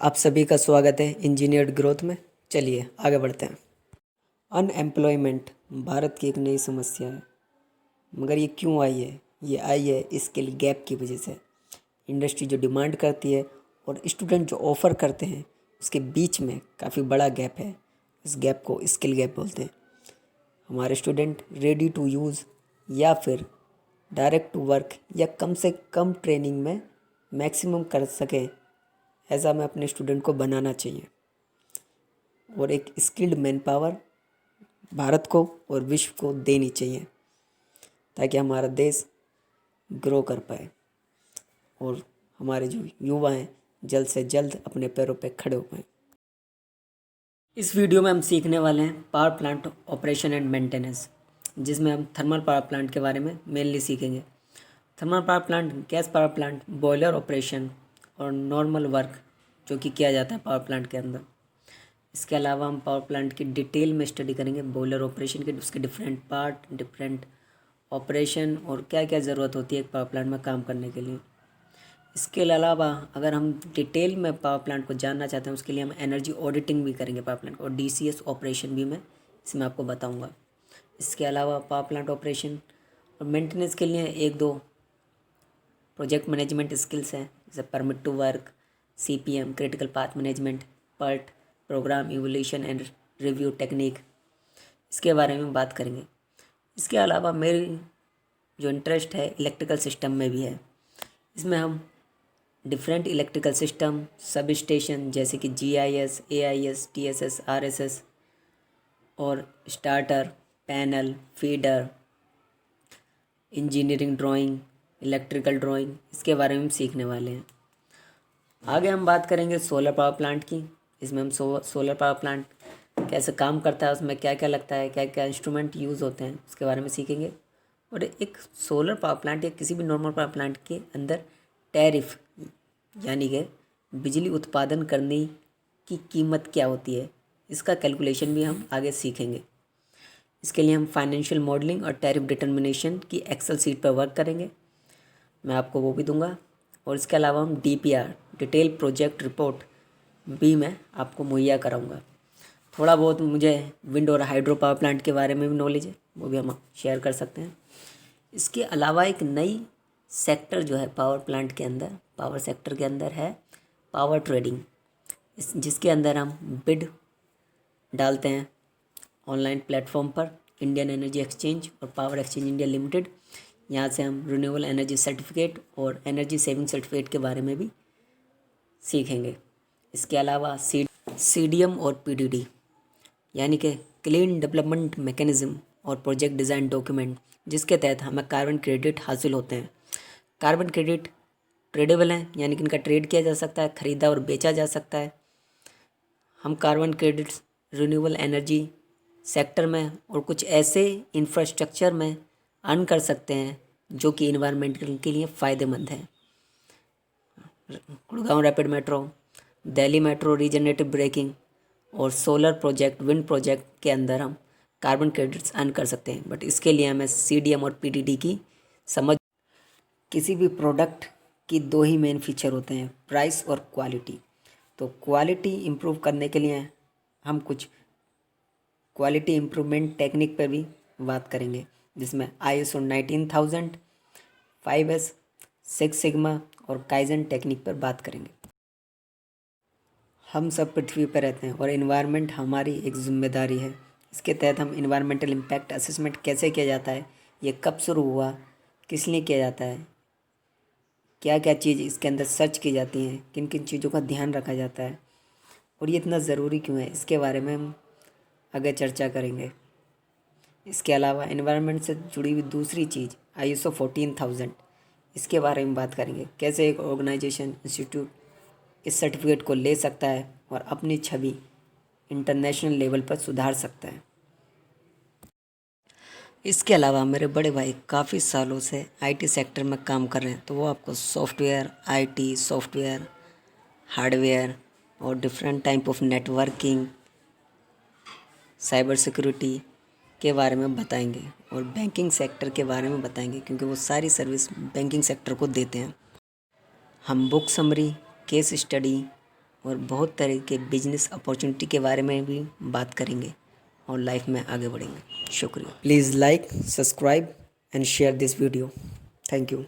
आप सभी का स्वागत है इंजीनियर्ड ग्रोथ में। चलिए आगे बढ़ते हैं। अनएम्प्लॉयमेंट भारत की एक नई समस्या है, मगर ये क्यों आई है? ये आई है स्किल गैप की वजह से। इंडस्ट्री जो डिमांड करती है और स्टूडेंट जो ऑफ़र करते हैं, उसके बीच में काफ़ी बड़ा गैप है। इस गैप को स्किल गैप बोलते हैं। हमारे स्टूडेंट रेडी टू यूज़ या फिर डायरेक्ट टू वर्क या कम से कम ट्रेनिंग में मैक्सिमम कर सके, ऐसा हमें अपने स्टूडेंट को बनाना चाहिए। और एक स्किल्ड मैन पावर भारत को और विश्व को देनी चाहिए, ताकि हमारा देश ग्रो कर पाए और हमारे जो युवा हैं जल्द से जल्द अपने पैरों पे खड़े हो पाए। इस वीडियो में हम सीखने वाले हैं power plant operation and maintenance, जिसमें हम थर्मल पावर प्लांट के बारे में मेनली सीखेंगे। Thermal power plant, gas power plant, boiler operation और नॉर्मल वर्क जो कि किया जाता है पावर प्लांट के अंदर। इसके अलावा हम पावर प्लांट की डिटेल में स्टडी करेंगे, बॉयलर ऑपरेशन के उसके डिफरेंट पार्ट, डिफरेंट ऑपरेशन और क्या क्या ज़रूरत होती है एक पावर प्लांट में काम करने के लिए। इसके अलावा अगर हम डिटेल में पावर प्लांट को जानना चाहते हैं, उसके लिए हम एनर्जी ऑडिटिंग भी करेंगे पावर प्लांट को, और DCS ऑपरेशन भी मैं इसमें आपको बताऊँगा। इसके अलावा पावर प्लांट ऑपरेशन और मेंटेनेंस के लिए एक दो प्रोजेक्ट मैनेजमेंट स्किल्स हैं, जैसे permit to work, CPM critical path management, PERT program evolution and review technique, इसके बारे में बात करेंगे। इसके अलावा मेरी जो इंटरेस्ट है इलेक्ट्रिकल सिस्टम में भी है। इसमें हम different electrical system, sub station जैसे कि GIS, AIS, TSS, RSS और starter, panel, feeder, engineering drawing, electrical drawing, इसके बारे में सीखने वाले हैं। आगे हम बात करेंगे सोलर पावर प्लांट की। इसमें हम सोलर पावर प्लांट कैसे काम करता है, उसमें क्या क्या लगता है, क्या क्या इंस्ट्रूमेंट यूज़ होते हैं, उसके बारे में सीखेंगे। और एक सोलर पावर प्लांट या किसी भी नॉर्मल पावर प्लांट के अंदर टैरिफ यानी कि बिजली उत्पादन करने की कीमत क्या होती है, इसका कैलकुलेशन भी हम आगे सीखेंगे। इसके लिए हम फाइनेंशियल मॉडलिंग और टैरिफ डिटर्मिनेशन की एक्सेल सीट पर वर्क करेंगे, मैं आपको वो भी दूंगा। और इसके अलावा हम DPR डिटेल प्रोजेक्ट रिपोर्ट भी मैं आपको मुहैया कराऊंगा। थोड़ा बहुत मुझे विंड और हाइड्रो पावर प्लांट के बारे में भी नॉलेज है, वो भी हम शेयर कर सकते हैं। इसके अलावा एक नई सेक्टर जो है पावर प्लांट के अंदर, पावर सेक्टर के अंदर है पावर ट्रेडिंग, जिसके अंदर हम बिड डालते हैं ऑनलाइन प्लेटफॉर्म पर, इंडियन एनर्जी एक्सचेंज और पावर एक्सचेंज इंडिया लिमिटेड। यहाँ से हम रिन्यूएबल एनर्जी सर्टिफिकेट और एनर्जी सेविंग सर्टिफिकेट के बारे में भी सीखेंगे। इसके अलावा CDM और PDD यानी कि क्लीन डेवलपमेंट मैकेनिज्म और प्रोजेक्ट डिज़ाइन डॉक्यूमेंट, जिसके तहत हमें कार्बन क्रेडिट हासिल होते हैं। कार्बन क्रेडिट ट्रेडेबल हैं, यानी कि इनका ट्रेड किया जा सकता है, ख़रीदा और बेचा जा सकता है। हम carbon credits renewable energy sector में और कुछ ऐसे इंफ्रास्ट्रक्चर में अर्न कर सकते हैं जो कि इन्वायरमेंट के लिए फ़ायदेमंद है। Gurgaon rapid metro, Delhi metro regenerative braking और सोलर प्रोजेक्ट, विंड प्रोजेक्ट के अंदर हम कार्बन क्रेडिट्स अर्न कर सकते हैं। बट इसके लिए हमें CDM और PDD की समझ। किसी भी प्रोडक्ट की दो ही मेन फीचर होते हैं, प्राइस और क्वालिटी। तो क्वालिटी इम्प्रूव करने के लिए हम कुछ क्वालिटी इम्प्रूवमेंट टेक्निक पर भी बात करेंगे, जिसमें ISO 19000, 5S, 6 सिग्मा और काइजन टेक्निक पर बात करेंगे। हम सब पृथ्वी पर रहते हैं और इन्वायरमेंट हमारी एक जिम्मेदारी है। इसके तहत हम इन्वायरमेंटल इम्पैक्ट असेसमेंट कैसे किया जाता है, ये कब शुरू हुआ, किस लिए किया जाता है, क्या क्या चीज़ इसके अंदर सर्च की जाती हैं, किन किन चीज़ों का ध्यान रखा जाता है और ये इतना ज़रूरी क्यों है, इसके बारे में हम आगे चर्चा करेंगे। इसके अलावा इन्वायरमेंट से जुड़ी हुई दूसरी चीज़ ISO 14000, इसके बारे में बात करेंगे। कैसे एक ऑर्गेनाइजेशन, इंस्टीट्यूट इस सर्टिफिकेट को ले सकता है और अपनी छवि इंटरनेशनल लेवल पर सुधार सकता है। इसके अलावा मेरे बड़े भाई काफ़ी सालों से IT सेक्टर में काम कर रहे हैं, तो वो आपको सॉफ्टवेयर, IT सॉफ्टवेयर, हार्डवेयर और different type of networking, cyber security के बारे में बताएंगे और बैंकिंग सेक्टर के बारे में बताएंगे, क्योंकि वो सारी सर्विस बैंकिंग सेक्टर को देते हैं। हम बुक समरी, केस स्टडी और बहुत तरह के बिजनेस अपॉर्चुनिटी के बारे में भी बात करेंगे और लाइफ में आगे बढ़ेंगे। शुक्रिया। Please like, subscribe and share this video. Thank you.